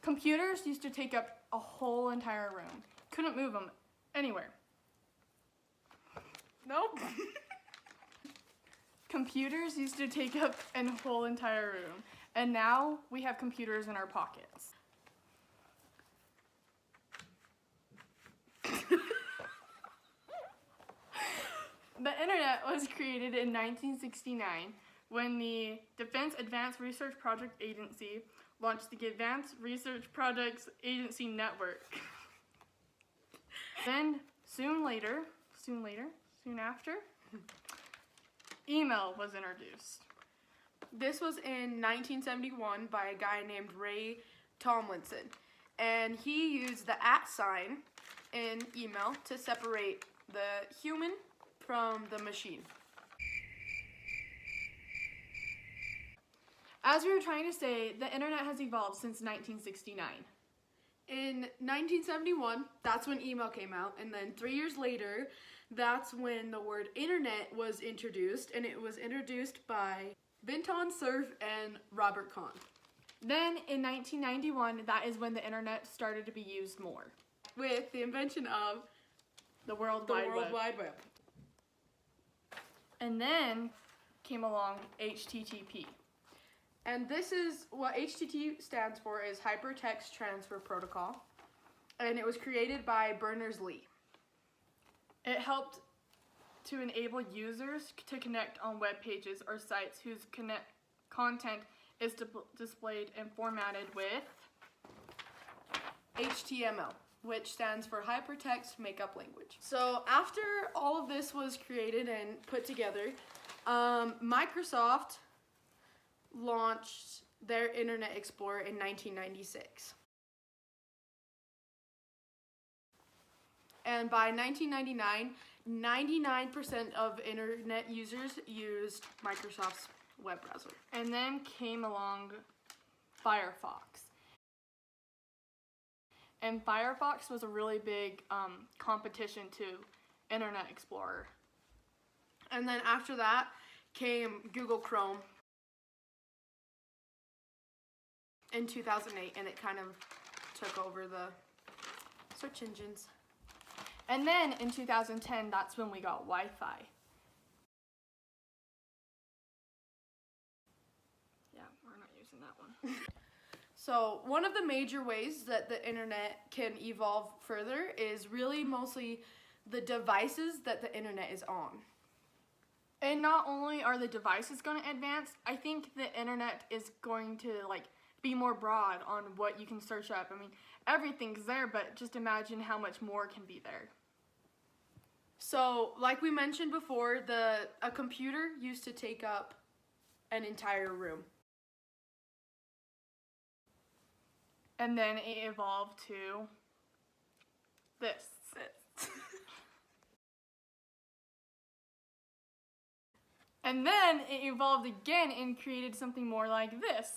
Computers used to take up a whole entire room. Couldn't move them anywhere. Nope. Computers used to take up a whole entire room, and now we have computers in our pockets. The internet was created in 1969 when the Defense Advanced Research Project Agency launched the Advanced Research Projects Agency Network. Then, soon after, email was introduced. This was in 1971 by a guy named Ray Tomlinson, and he used the @ in email to separate the human from the machine. As we were trying to say, the internet has evolved since 1969. In 1971, that's when email came out, and then 3 years later, that's when the word internet was introduced, and it was introduced by Vinton Cerf and Robert Kahn. Then in 1991, that is when the internet started to be used more, with the invention of the World the Wide World Web. Wide Web. And then came along HTTP. And this is what HTTP stands for, is Hypertext Transfer Protocol, and it was created by Berners-Lee. It helped to enable users to connect on web pages or sites whose content is displayed and formatted with HTML, which stands for Hypertext Markup Language. So after all of this was created and put together, Microsoft launched their Internet Explorer in 1996. And by 1999, 99% of internet users used Microsoft's web browser. And then came along Firefox. And Firefox was a really big competition to Internet Explorer. And then after that came Google Chrome in 2008, and it kind of took over the search engines. And then in 2010, that's when we got Wi-Fi. Yeah, we're not using that one. So one of the major ways that the internet can evolve further is really mostly the devices that the internet is on. And not only are the devices going to advance, I think the internet is going to be more broad on what you can search up. I mean, everything's there, but just imagine how much more can be there. So, like we mentioned before, a computer used to take up an entire room. And then it evolved to this. And then it evolved again and created something more like this.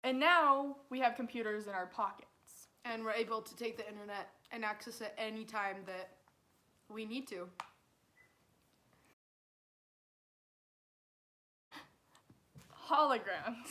And now we have computers in our pockets. And we're able to take the internet and access it anytime that we need to. Holograms.